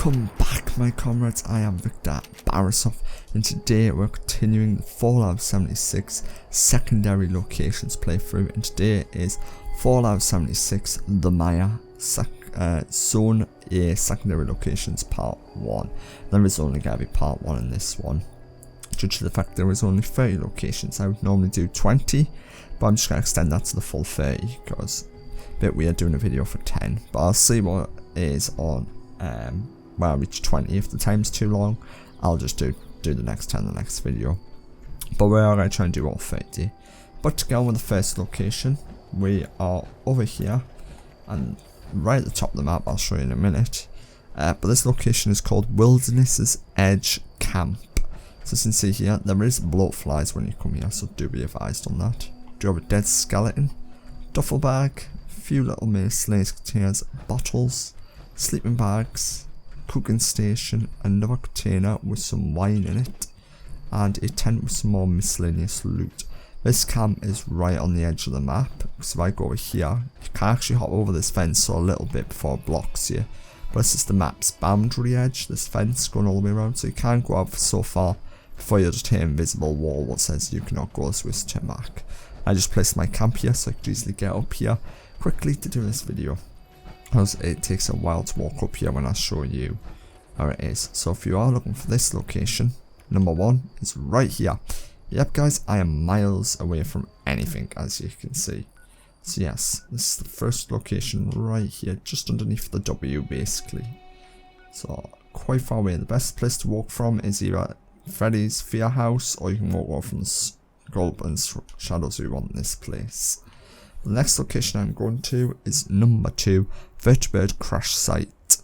Welcome back, my comrades. I am Victor Barasov, and today we're continuing the Fallout 76 secondary locations playthrough, and today is Fallout 76 The Mire Zone A secondary locations part 1. There is only going to be part 1 in this one, due to the fact there is only 30 locations. I would normally do 20, but I'm just going to extend that to the full 30 because a bit weird doing a video for 10, but I'll see what is on when I reach 20. If the time's too long, I'll just do the next 10 in the next video, but we are going to try and do all 30. But to go on with the first location, we are over here and right at the top of the map. I'll show you in a minute, but this location is called Wilderness's Edge Camp. So as you can see here, there is bloatflies when you come here, so do be advised on that. Do you have a dead skeleton, duffel bag, a few little miscellaneous containers, bottles, sleeping bags, cooking station, another container with some wine in it, and a tent with some more miscellaneous loot. This camp is right on the edge of the map, because if I go over here, you can actually hop over this fence a little bit before it blocks you. But this is the map's boundary edge, this fence going all the way around, so you can't go out so far before you just hit an invisible wall what says you cannot go, so it's turn back. I just placed my camp here so I could easily get up here quickly to do this video, because it takes a while to walk up here when I show you where it is. So if you are looking for this location, number 1 is right here. Yep guys, I am miles away from anything, as you can see. So yes, this is the first location right here, just underneath the W basically. So quite far away. The best place to walk from is either Freddy's Fear House, or you can walk from the Goblins Shadows we want in this place. The next location I'm going to is number 2, Vertibird Crash Site,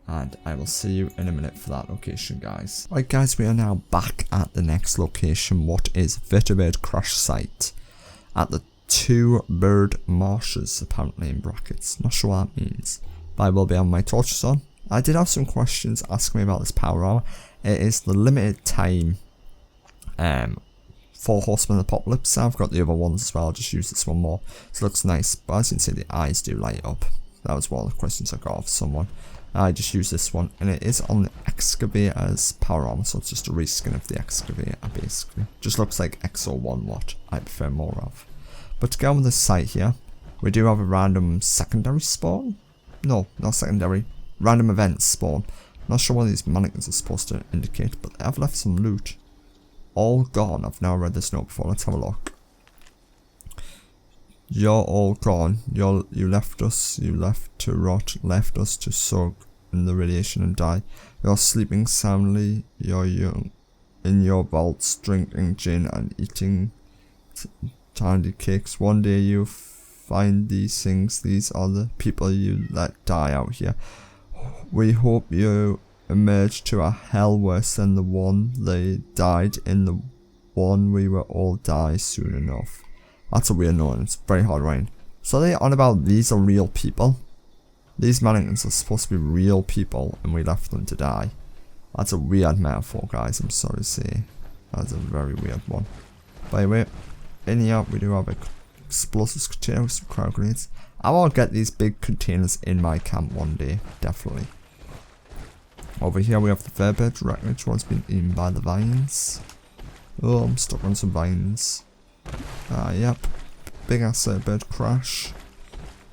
and I will see you in a minute for that location, guys. Right guys, we are now back at the next location, what is Vertibird Crash Site, at the 2 bird marshes, apparently in brackets, not sure what that means, but I will be having my torches on. I did have some questions asking me about this power armor. It is the limited time 4 Horsemen of the Apocalypse. I've got the other ones as well, I'll just use this one more. So it looks nice, but as you can see the eyes do light up. That was one of the questions I got off someone. I just use this one, and it is on the Excavator's power armor, so it's just a reskin of the Excavator basically. Just looks like XO1, what I prefer more of. But to go on with this site here, we do have a random secondary spawn. No, not secondary, random events spawn. Not sure what these mannequins are supposed to indicate, but they have left some loot. All gone. I've never read this note before. Let's have a look. You're all gone. You left us. You left to rot. Left us to soak in the radiation and die. You're sleeping soundly. You're young in your vaults, drinking gin and eating tiny cakes. One day you find these things. These are the people you let die out here. We hope you emerge to a hell worse than the one they died in, the one we will all die soon enough. That's a weird note, it's very hard writing. So they on about these are real people. These mannequins are supposed to be real people and we left them to die. That's a weird metaphor, guys, I'm sorry to say. That's a very weird one. By the way, in here we do have a explosives container with some crowd grenades. I want to get these big containers in my camp one day, definitely. Over here we have the Vertibird, which one's been eaten by the vines. Oh, I'm stuck on some vines. Yep, big ass bird crash.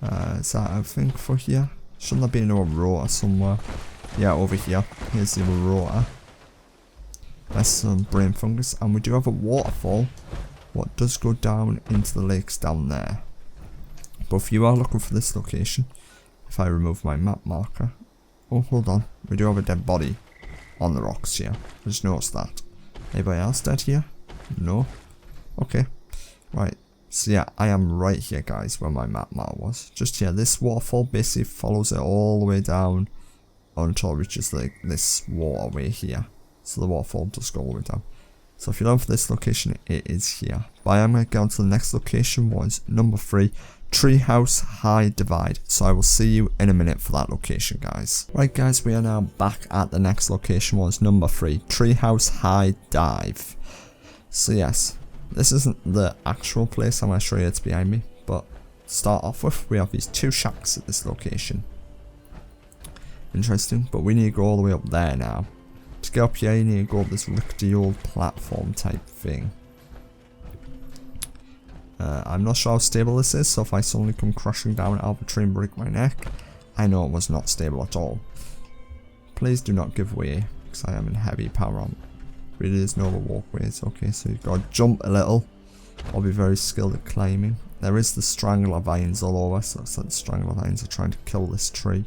Is that everything for here? Shouldn't there be another rotor somewhere? Yeah, over here. Here's the other rotor. There's some brain fungus, and we do have a waterfall. What does go down into the lakes down there. But if you are looking for this location, if I remove my map marker, oh hold on, we do have a dead body on the rocks here. I just noticed that. Anybody else dead here? No? Okay. Right. So yeah, I am right here guys where my map marker was. Just here, this waterfall basically follows it all the way down until it reaches like this waterway here. So the waterfall does go all the way down. So if you're looking for this location, it is here. But I am going to go on to the next location, was number 3. Treehouse High-Dive. So I will see you in a minute for that location, guys. Right guys, we are now back at the next location, was number 3, Treehouse High-Dive. So yes, this isn't the actual place I'm going to show you, it's behind me, but to start off with, we have these 2 shacks at this location. Interesting, but we need to go all the way up there now. To get up here, you need to go up this rickety old platform type thing. I'm not sure how stable this is, so if I suddenly come crashing down out of a tree and break my neck, I know it was not stable at all. Please do not give way, because I am in heavy power on. Really is no walkways. Okay, so you've got to jump a little, or be very skilled at climbing. There is the strangler vines all over, so it's like the strangler vines are trying to kill this tree.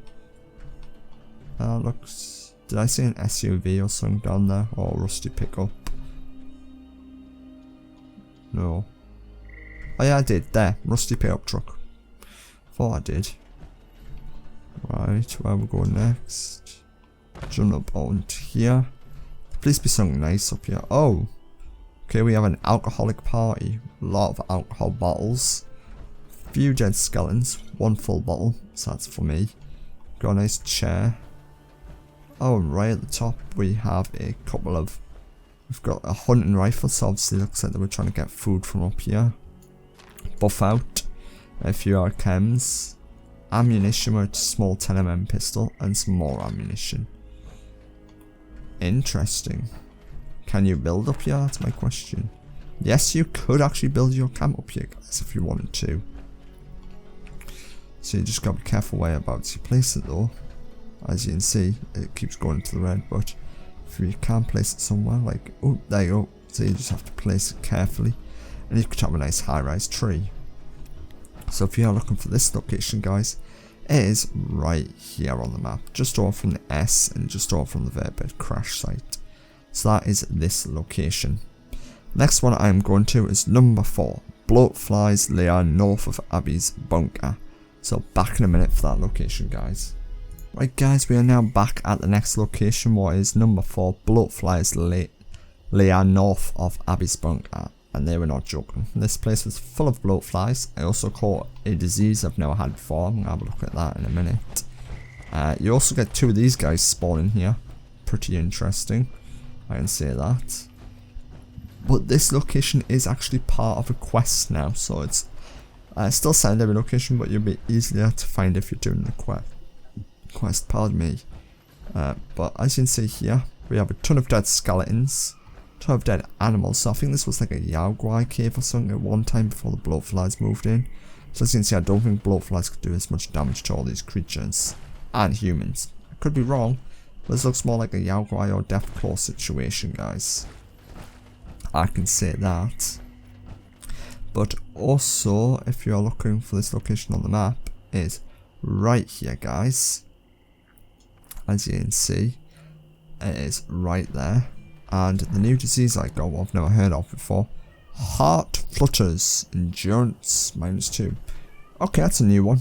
Looks... Did I see an SUV or something down there, or a rusty pickup? No. Oh yeah, I did. There, rusty pickup truck. Thought I did. Right, where we go next? Jump up onto here. Please be something nice up here. Oh! Okay, we have an alcoholic party. A lot of alcohol bottles. Few dead skeletons. One full bottle. So that's for me. Got a nice chair. Oh, and right at the top we have a couple of... We've got a hunting rifle, so obviously looks like they were trying to get food from up here. Buff out. A few chems. Ammunition with a small 10mm pistol. And some more ammunition. Interesting. Can you build up here? That's my question. Yes, you could actually build your camp up here, guys, if you wanted to. So you just gotta be careful whereabouts you place it though. As you can see, it keeps going to the red, but if you can't place it somewhere, like, oh, there you go. So you just have to place it carefully. And you could have a nice high-rise tree. So if you are looking for this location, guys, it is right here on the map. Just over from the S and just over from the Vertibird crash site. So that is this location. Next one I am going to is number 4. Bloatfly's Lair north of Abbie's bunker. So back in a minute for that location, guys. Right guys, we are now back at the next location, what is number 4, Bloatfly's Lair north of Abbie's bunker. And they were not joking. This place was full of bloatflies. I also caught a disease I've never had before. I'm going to have a look at that in a minute. You also get 2 of these guys spawning here. Pretty interesting. I can say that. But this location is actually part of a quest now. So it's still secondary location, but you'll be easier to find if you're doing the quest. Pardon me. But as you can see here, we have a ton of dead skeletons. Ton of dead animals. So I think this was like a Yaoguai cave or something at one time before the bloatflies moved in. So as you can see, I don't think bloatflies could do as much damage to all these creatures and humans. I could be wrong, but this looks more like a Yaoguai or Deathclaw situation, guys. I can say that. But also, if you're looking for this location on the map, is right here, guys. As you can see, it is right there. And the new disease I got, I've never heard of before. Heart flutters. Endurance -2. Okay, that's a new one.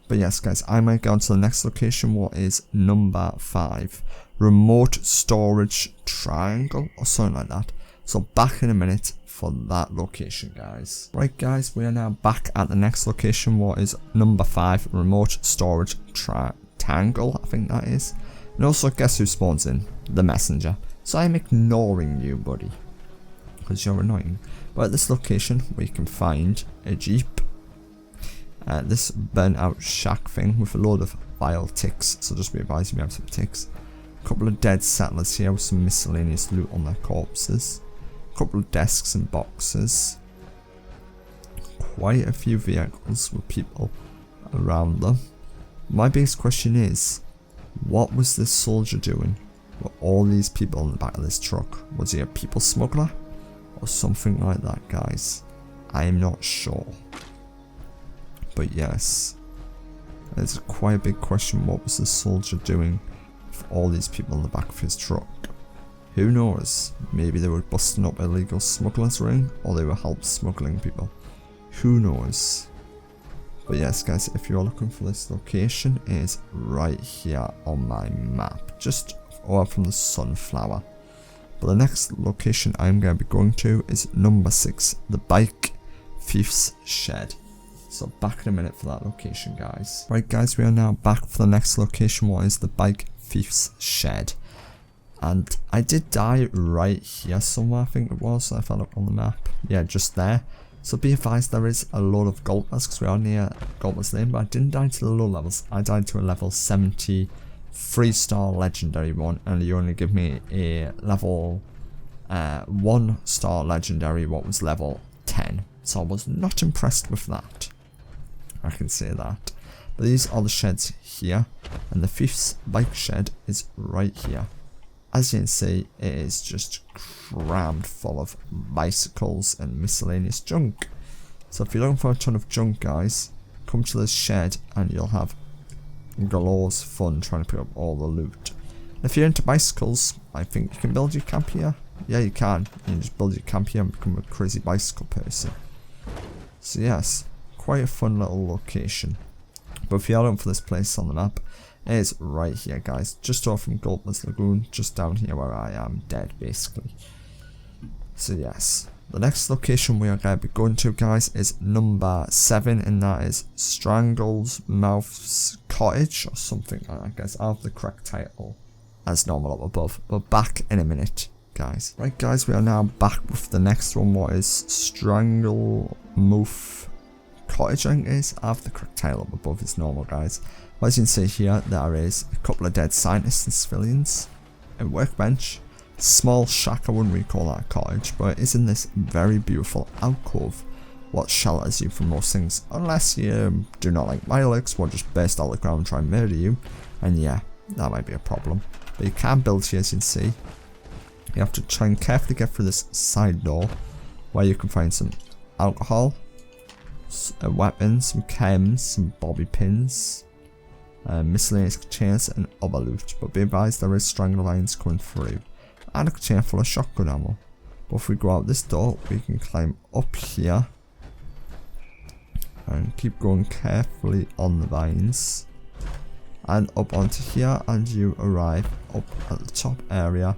But yes, guys, I might go on to the next location, what is number 5. Remote storage triangle or something like that. So back in a minute for that location, guys. Right, guys, we are now back at the next location, what is number 5. Remote storage Tangle, I think that is. And also, guess who spawns in? The messenger. So I'm ignoring you, buddy, because you're annoying. But at this location, we can find a jeep. This burnt out shack thing with a load of vile ticks. So just be advised, we have some ticks. A couple of dead settlers here with some miscellaneous loot on their corpses. A couple of desks and boxes. Quite a few vehicles with people around them. My biggest question is, what was this soldier doing? Were all these people in the back of this truck? Was he a people smuggler? Or something like that, guys? I am not sure. But yes, it's quite a big question. What was the soldier doing with all these people in the back of his truck? Who knows? Maybe they were busting up illegal smugglers ring, or they were help smuggling people. Who knows? But yes, guys, if you're looking for this location, it is right here on my map. Just over from the sunflower. But the next location I'm going to be going to is number 6, the Bike Thief's Shed. So back in a minute for that location, guys. Right, guys, we are now back for the next location, what is the Bike Thief's Shed. And I did die right here somewhere, I think it was, if I look on the map. Yeah, just there. So be advised, there is a lot of gulpers because we are near Gulper's Lane, but I didn't die to the low levels. I died to a level 70 3-star legendary one, and you only give me a level 1-star legendary what was level 10. So I was not impressed with that. I can say that. But these are the sheds here, and the 5th bike shed is right here. As you can see, it is just crammed full of bicycles and miscellaneous junk. So if you're looking for a ton of junk, guys, come to this shed and you'll have galore's fun trying to pick up all the loot. If you're into bicycles, I think you can build your camp here. Yeah, you can. You can just build your camp here and become a crazy bicycle person. So yes, quite a fun little location. But if you're looking for this place on the map, it is right here, guys. Just off from Gulley's Lagoon, just down here where I am dead, basically. So yes, the next location we are going to be going to, guys, is number 7, and that is Stranglemouth Cottage, or something like that, I guess. I have the correct title as normal up above, but back in a minute, guys. Right, guys, we are now back with the next one. What is Stranglemouth Cottage, I think it is. I have the correct title up above as normal, guys. As you can see here, there is a couple of dead scientists and civilians, a workbench, small shack. I wouldn't really call that a cottage, but it is in this very beautiful alcove, what shelters you from most things, unless you do not like Milex, will just burst out the ground and try and murder you, and yeah, that might be a problem. But you can build here, as you can see. You have to try and carefully get through this side door, where you can find some alcohol, a weapon, some chems, some bobby pins, miscellaneous containers and other loot, but be advised there is strangler lines coming through, and a container full of shotgun ammo. But if we go out this door, we can climb up here and keep going carefully on the vines and up onto here, and you arrive up at the top area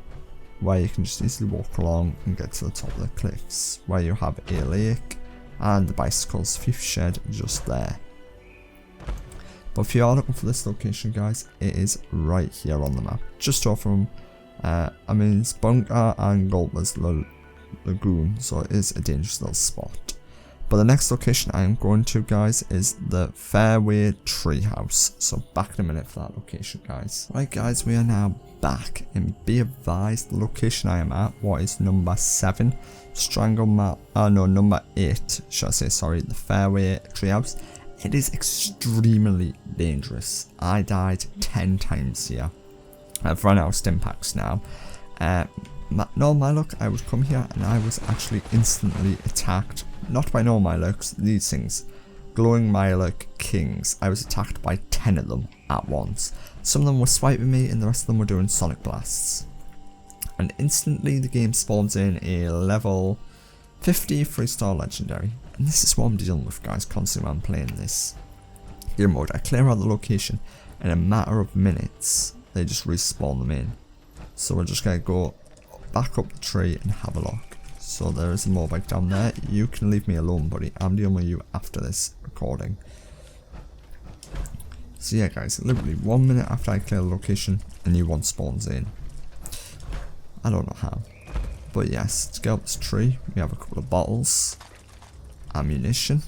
where you can just easily walk along and get to the top of the cliffs, where you have a lake and the bicycle's 5th shed just there. But if you are looking for this location, guys, it is right here on the map, just off from it's Bunker and Gulley's Lagoon, so it is a dangerous little spot. But the next location I am going to, guys, is the Faraway Treehouse. So back in a minute for that location, guys. Right, guys, we are now back, and be advised the location I am at, what is number 7, number 8, should I say, sorry, the Faraway Treehouse. It is extremely dangerous. I died 10 times here. I've run out of stim packs now. No, my luck, I would come here and I was actually instantly attacked. Not by no my lucks, these things. Glowing Myluck Kings. I was attacked by 10 of them at once. Some of them were swiping me and the rest of them were doing sonic blasts. And instantly the game spawns in a level 50 3-star legendary. And this is what I'm dealing with, guys, constantly when I'm playing this game mode. I clear out the location in a matter of minutes. They just respawn them in. So we're just going to go back up the tree and have a look. So there is a motorbike down there. You can leave me alone, buddy. I'm dealing with you after this recording. So yeah, guys, literally 1 minute after I clear the location, a new one spawns in. I don't know how. But yes, to get up this tree, we have a couple of bottles, ammunition,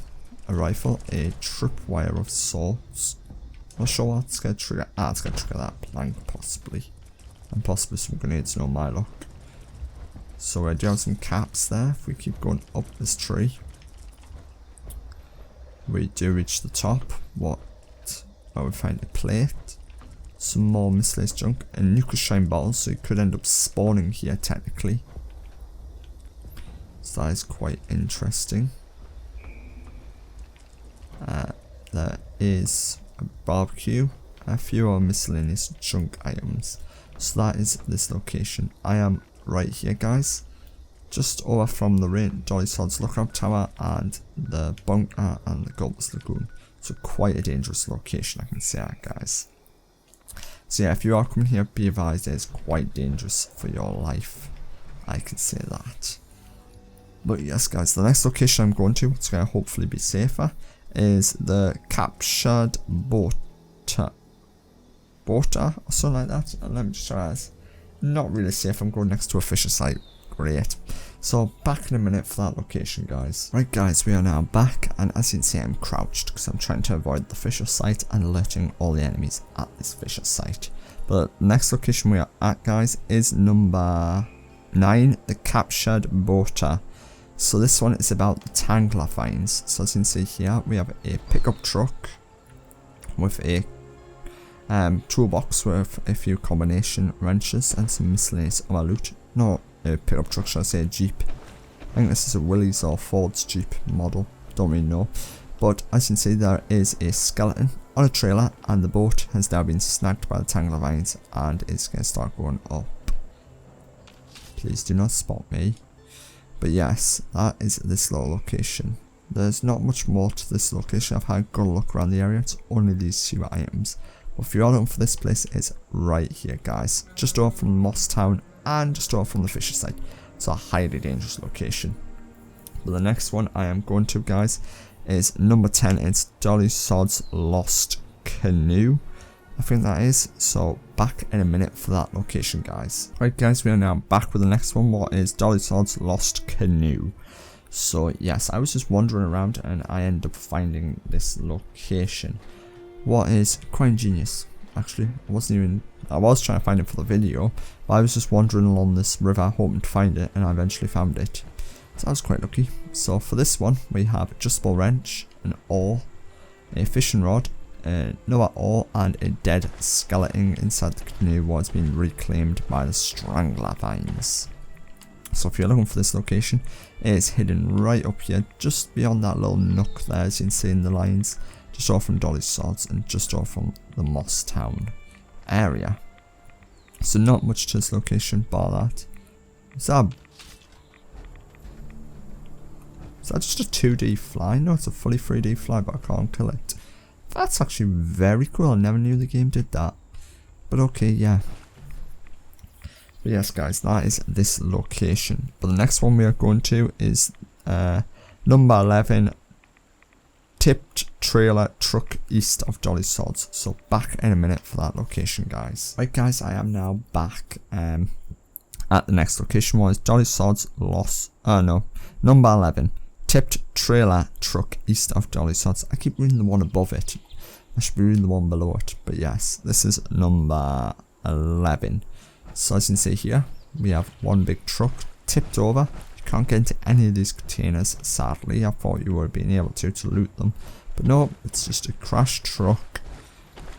a rifle, a tripwire of sorts. Not sure what's going to trigger. It's going to trigger that plank, possibly. And possibly some grenades, no my luck. So I do have some caps there. If we keep going up this tree, we do reach the top. Where we find a plate, some more miscellaneous junk, and nuclear shine bottles, so you could end up spawning here technically. So that is quite interesting. There is a barbecue, a few other miscellaneous junk items. So that is this location. I am right here, guys, just over from the Dolly Sods lookout tower and the bunker and the Gulley's Lagoon. So quite a dangerous location, I can say that, guys. So yeah, if you are coming here, be advised it is quite dangerous for your life. I can say that. But yes, guys, the next location I'm going to, it's going to hopefully be safer, is the captured boater or something like that. And let me just try this. Not really safe. I'm going next to a fisher site. Great. So back in a minute for that location, guys. Right, guys, we are now back, and as you can see, I'm crouched because I'm trying to avoid the fisher site and alerting all the enemies at this fisher site. But the next location we are at, guys, is number 9, the Captured Boater. So this one is about the Tangle vines. So as you can see here, we have a pickup truck with a toolbox with a few combination wrenches and some miscellaneous other loot. No, a pickup truck, should I say a Jeep. I think this is a Willys or Ford's Jeep model, don't really know. But as you can see, there is a skeleton on a trailer, and the boat has now been snagged by the Tangle vines and is going to start going up. Please do not spot me. But yes, that is this little location. There's not much more to this location. I've had a good look around the area. It's only these 2 items. But if you're looking for this place, it's right here, guys. Just over from Moss Town and just over from the fisher site. It's a highly dangerous location. But the next one I am going to, guys, is number 10. It's Dolly Sods Lost Canoe, I think that is. So back in a minute for that location, guys. Right, guys, we are now back with the next one. What is Dolly Sods Lost Canoe? So yes, I was just wandering around and I ended up finding this location. What is quite ingenious, actually. I was trying to find it for the video, but I was just wandering along this river hoping to find it, and I eventually found it. So I was quite lucky. So for this one, we have adjustable wrench, an oar, a fishing rod, another oar, and a dead skeleton inside the canoe was being reclaimed by the Stranglemouth vines. So if you're looking for this location, it is hidden right up here, just beyond that little nook there, as you can see in the lines, just off from Dolly Sods and just off from the Moss Town area. So not much to this location bar that. Is that just a 2D fly? No, it's a fully 3D fly, but I can't kill it. That's actually very cool. I never knew the game did that. But okay, yeah. But yes, guys, that is this location. But the next one we are going to is number 11, tipped trailer truck east of Dolly Sods. So back in a minute for that location, guys. Right, guys, I am now back at the next location. Was Dolly Sods number 11, tipped trailer truck east of Dolly Sods. I keep reading the one above it. I should be reading the one below it. But yes, this is number 11. So as you can see here, we have one big truck tipped over. You can't get into any of these containers, sadly. I thought you would have been able to loot them. But no, it's just a crashed truck.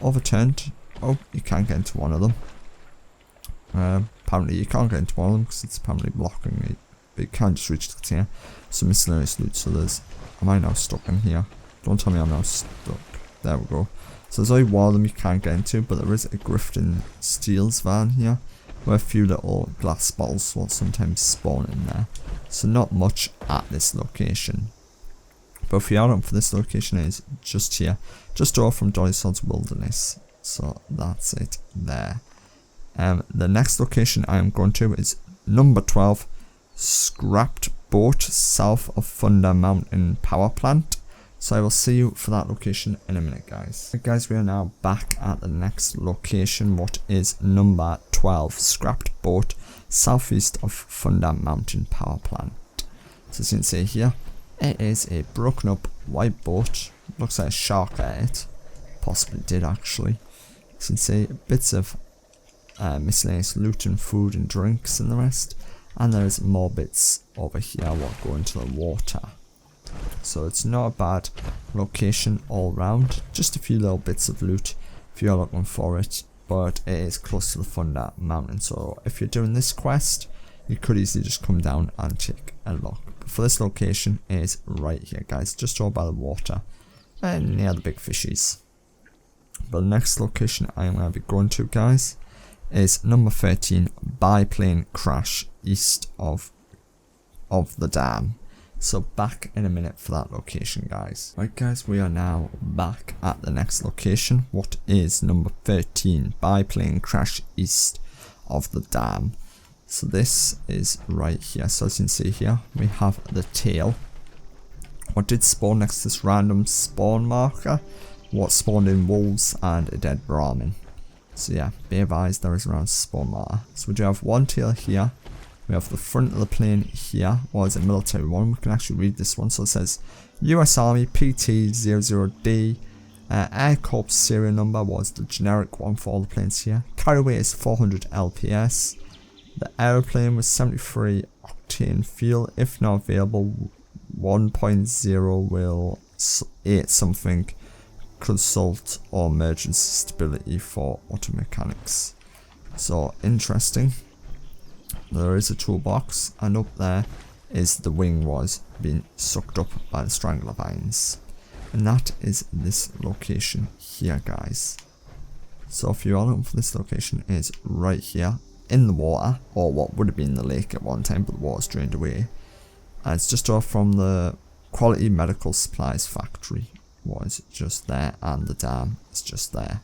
Overturned. Oh, you can't get into one of them. Apparently you can't get into one of them because it's apparently blocking it. But you can't just reach the container. Some miscellaneous loot. So there's... Am I now stuck in here? Don't tell me I'm now stuck. There we go. So there's only one of them you can't get into, but there is a Grifton Steels van here, where a few little glass bottles will sometimes spawn in there. So not much at this location. But if you are looking for this location, it is just here, just over from Dolly Sods Wilderness. So that's it there. The next location I am going to is number 12, Scrapped Boat south of Thunder Mountain Power Plant. So I will see you for that location in a minute, guys. Okay, guys, we are now back at the next location. What is number 12, Scrapped Boat southeast of Thunder Mountain Power Plant. So as you can see here, it is a broken up white boat. Looks like a shark at it. Possibly did, actually. As you can see, bits of miscellaneous loot and food and drinks and the rest. And there's more bits over here what go into the water. So it's not a bad location all round. Just a few little bits of loot if you're looking for it. But it is close to the Thunder Mountain. So if you're doing this quest, you could easily just come down and take a look. But for this location, it is right here, guys. Just over by the water and near the big fishies. But the next location I am going to be going to, guys, is number 13, Biplane Crash east of the dam. So back in a minute for that location, guys. Right, guys, we are now back at the next location. What is number 13, Biplane Crash east of the dam. So this is right here. So as you can see here, we have the tail. What did spawn next to this random spawn marker? What spawned in wolves and a dead Brahmin. So yeah, be advised there is around spawn marker. So we do have one tail here. We have the front of the plane here. What is it? Military one. We can actually read this one. So it says US Army PT00D Air Corps serial number was the generic one for all the planes here. Carry weight is 400 LPS. The aeroplane was 73 octane fuel. If not available, 1.0 will 8 something. Consult or emergency stability for auto mechanics. So interesting. There is a toolbox, and up there is the wing was being sucked up by the strangler vines, and that is this location here, guys. So if you are looking for this location, it is right here in the water, or what would have been the lake at one time, but the water's drained away, and it's just off from the Quality Medical Supplies factory. Was just there, and the dam is just there.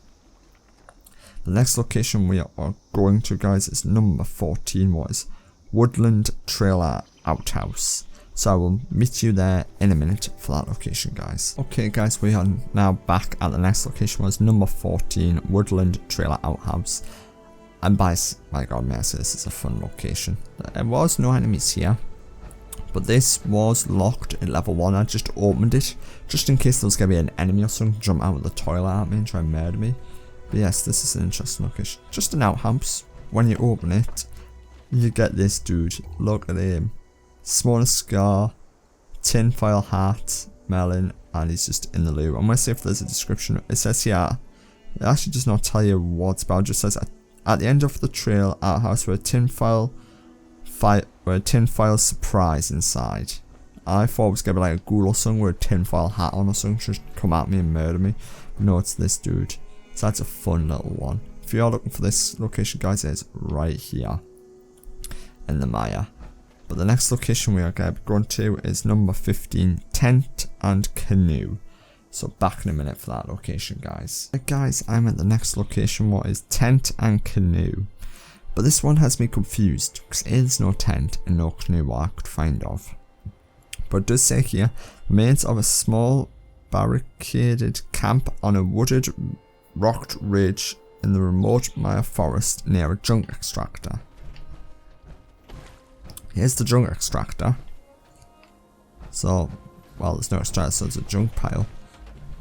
The next location we are going to, guys, is number 14, was Woodland Trailer Outhouse. So I will meet you there in a minute for that location, guys. Okay, guys, we are now back at the next location, was number 14, Woodland Trailer Outhouse. And my god, may I say, this is a fun location. There was no enemies here, but this was locked at level 1. I just opened it, just in case there was going to be an enemy or something jump out of the toilet at me and try and murder me. But yes, this is an interesting location. Just an outhouse. When you open it, you get this dude. Look at him. Small scar, tinfoil hat, melon, and he's just in the loo. I'm going to see if there's a description. It says here, it actually does not tell you what it's about. It just says, at the end of the trail, outhouse with a tinfoil surprise inside. I thought it was going to be like a ghoul or something with a tinfoil hat on or something, just come at me and murder me. But no, it's this dude. So that's a fun little one. If you are looking for this location, guys, it is right here in the Mire. But the next location we are going to be going to is number 15, Tent and Canoe. So back in a minute for that location, guys. Right, guys, I'm at the next location, what is Tent and Canoe. But this one has me confused, because there is no tent and no canoe what I could find of. But it does say here, remains of a small barricaded camp on a wooded rocked ridge in the remote Mire forest near a junk extractor. Here's the junk extractor. So, well, there's no extractor, so it's a junk pile.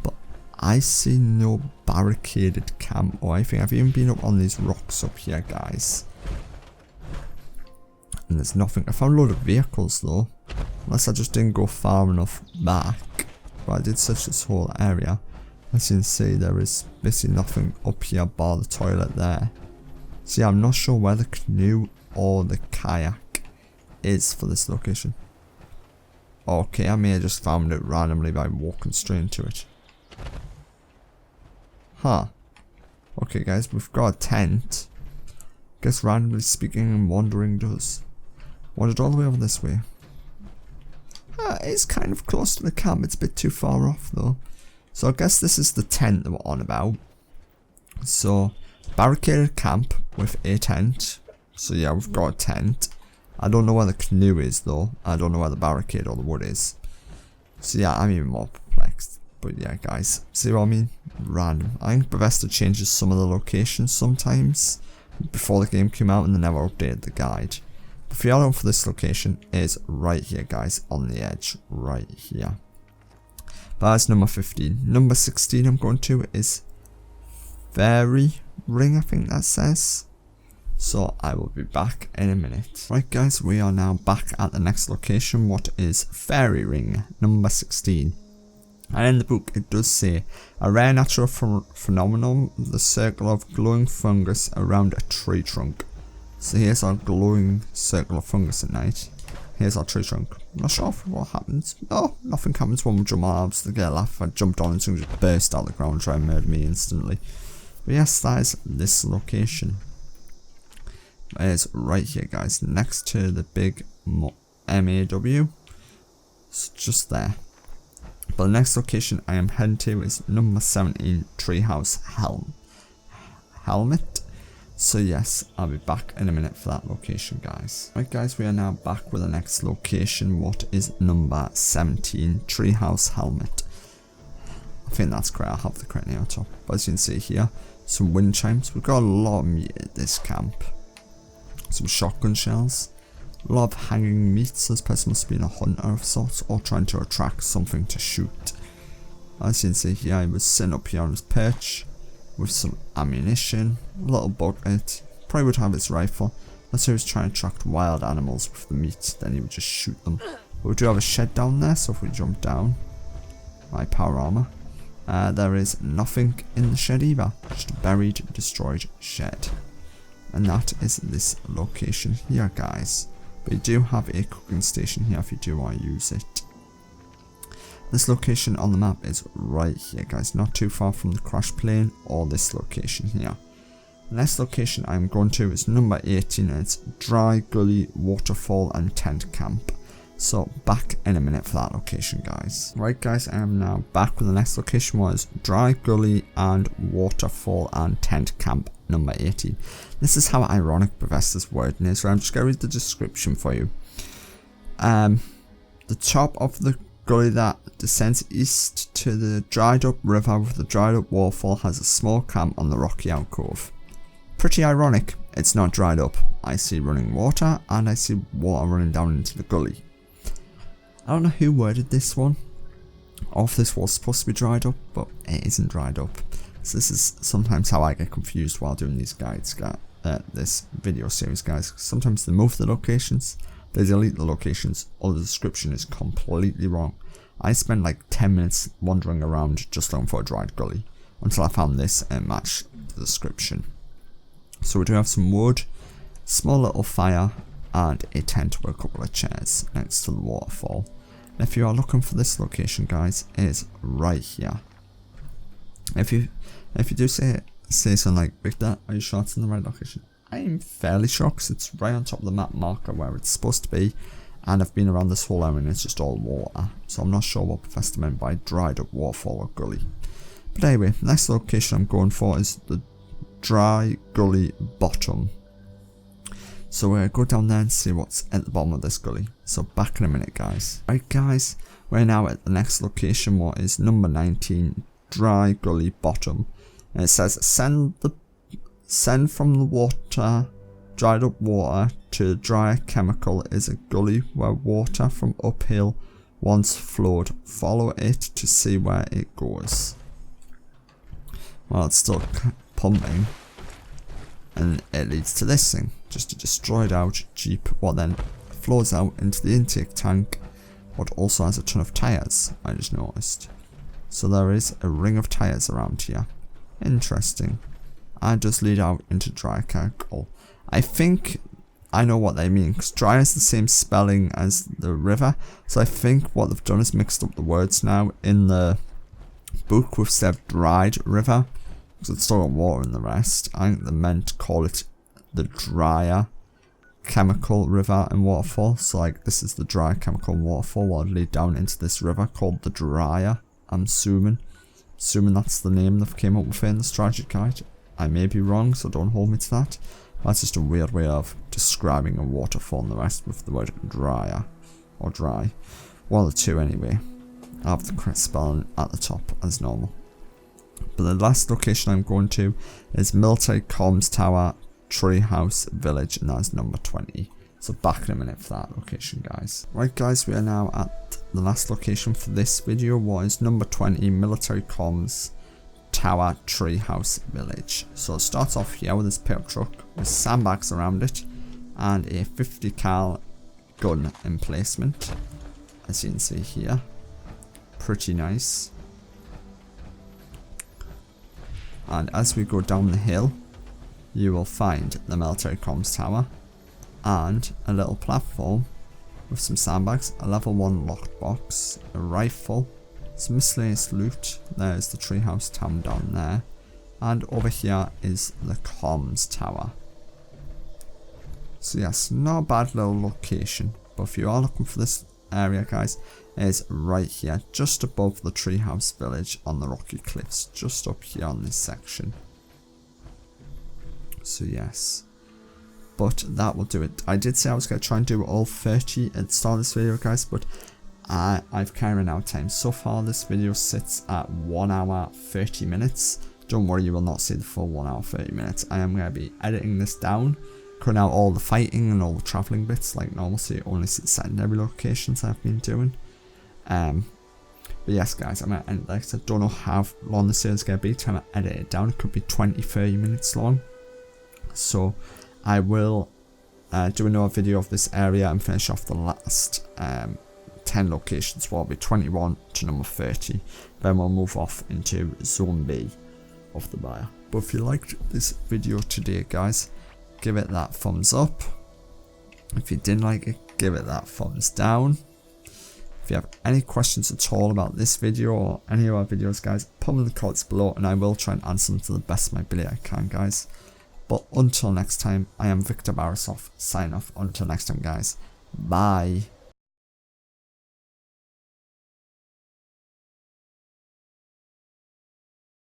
But I see no barricaded camp or anything. I've even been up on these rocks up here, guys, and there's nothing. I found a load of vehicles though, unless I just didn't go far enough back. But I did search this whole area. As you can see, there is basically nothing up here bar the toilet there. So yeah, I'm not sure where the canoe or the kayak is for this location. Okay, I may have just found it randomly by walking straight into it. Huh. Okay, guys, we've got a tent. Guess randomly speaking and wandering does. Wandered all the way over this way. It's kind of close to the camp. It's a bit too far off though. So I guess this is the tent that we're on about. So, barricaded camp with a tent. So yeah, we've got a tent. I don't know where the canoe is though. I don't know where the barricade or the wood is. So yeah, I'm even more perplexed. But yeah, guys, see what I mean? Random. I think Bethesda changes some of the locations sometimes before the game came out, and they never updated the guide. But if you're looking for this location, it is right here, guys, on the edge, right here. But that's number 15. Number 16 I'm going to is Fairy Ring, I think that says. So I will be back in a minute. Right, guys, we are now back at the next location. What is Fairy Ring, number 16. And in the book it does say, a rare natural phenomenon, the circle of glowing fungus around a tree trunk. So here's our glowing circle of fungus at night. Here's our tree trunk. I'm not sure what happens. No, nothing happens when we jump on. I was to get a laugh. I jumped on and soon just burst out of the ground and try and murder me instantly. But yes, that is this location. It is right here, guys, next to the big MAW. It's just there. But the next location I am heading to is number 17, Treehouse Hamlet. So yes, I'll be back in a minute for that location, guys. Right, guys, we are now back with the next location. What is number 17, Treehouse Hamlet. I think that's correct. I'll have the correct name on top. But as you can see here, some wind chimes. We've got a lot of meat at this camp. Some shotgun shells. A lot of hanging meats. This person must be a hunter of sorts, or trying to attract something to shoot. As you can see here, he was sitting up here on his perch with some ammunition, a little bucket, probably would have his rifle. Let's say he was trying to attract wild animals with the meat, then he would just shoot them. But we do have a shed down there, so if we jump down, my power armor, there is nothing in the shed either, just a buried, destroyed shed. And that is this location here, guys. But you do have a cooking station here if you do want to use it. This location on the map is right here, guys, not too far from the crash plane or this location here. The next location I'm going to is number 18, and it's Dry, Gulley, Waterfall and Tent Camp. So back in a minute for that location, guys. Right, guys, I am now back with the next location was Dry, Gulley and Waterfall and Tent Camp number 18. This is how ironic Bethesda's wording is, right? I'm just going to read the description for you. The top of the gully that descends east to the dried up river with the dried up waterfall has a small camp on the rocky alcove. Pretty ironic, it's not dried up. I see running water and I see water running down into the gully. I don't know who worded this one, or if this was supposed to be dried up, but it isn't dried up. So this is sometimes how I get confused while doing these guides, this video series, guys. Sometimes they move the locations, they delete the locations, or the description is completely wrong. I spent like 10 minutes wandering around just looking for a dried gully, until I found this and matched the description. So we do have some wood, small little fire, and a tent with a couple of chairs next to the waterfall. And if you are looking for this location, guys, it is right here. If you do say something like, Victor, are you sure it's in the right location? I'm fairly sure because it's right on top of the map marker where it's supposed to be, and I've been around this whole area and it's just all water, so I'm not sure what Bethesda meant by dried up waterfall or gully. But anyway, the next location I'm going for is the Dry Gully Bottom. So we're going to go down there and see what's at the bottom of this gully. So back in a minute, guys. Right, guys, we're now at the next location, what is number 19, Dry Gully Bottom. And it says send from the water, dried up water, to dry chemical is a gully where water from uphill once flowed. Follow it to see where it goes. Well, it's still pumping, and it leads to this thing, just a destroyed out Jeep, what then flows out into the intake tank, what also has a ton of tyres, I just noticed. So there is a ring of tyres around here. Interesting. And does lead out into dry chemical. I think I know what they mean, because dry is the same spelling as the river, so I think what they've done is mixed up the words now. In the book we've said dried river, because it's still got water in the rest. I think they meant to call it the drier chemical river and waterfall, so like this is the dry chemical waterfall what would lead down into this river called the Dryer. I'm assuming that's the name they've came up with in the strategy guide. I may be wrong, so don't hold me to that. That's just a weird way of describing a waterfall and the rest with the word drier or dry. Well, the two anyway. I have the correct spelling at the top as normal. But the last location I'm going to is Military Comms Tower, Treehouse Village, and that's number 20. So back in a minute for that location, guys. Right, guys, we are now at the last location for this video, was number 20, Military Comms Tower, Treehouse Village. So it starts off here with this pickup truck with sandbags around it and a 50 cal gun emplacement, as you can see here. Pretty nice. And as we go down the hill, you will find the Military Comms Tower and a little platform with some sandbags, a level 1 lockbox, a rifle, some miscellaneous loot. There's the Treehouse Town down there, and over here is the Comms Tower. So yes, not a bad little location, but if you are looking for this area, guys, it is right here, just above the Treehouse Village on the rocky cliffs, just up here on this section. So yes, but that will do it. I did say I was going to try and do all 30 at the start of this video, guys, but I've kind of run out of time. So far this video sits at 1 hour 30 minutes. Don't worry, you will not see the full 1 hour 30 minutes. I am going to be editing this down, cutting out all the fighting and all the travelling bits like normal, so you only see the secondary locations I've been doing. But yes guys, I'm going to end it there because I don't know how long this is going to be. Trying to edit it down, it could be 20-30 minutes long. So I will do another video of this area and finish off the last 10 locations. Well, it'll be 21 to number 30. Then we'll move off into Zone B of the Dyer. But if you liked this video today guys, give it that thumbs up. If you didn't like it, give it that thumbs down. If you have any questions at all about this video or any of our videos guys, put them in the comments below and I will try and answer them to the best of my ability I can guys. But until next time, I am Victor Barasoff, sign off. Until next time guys, bye.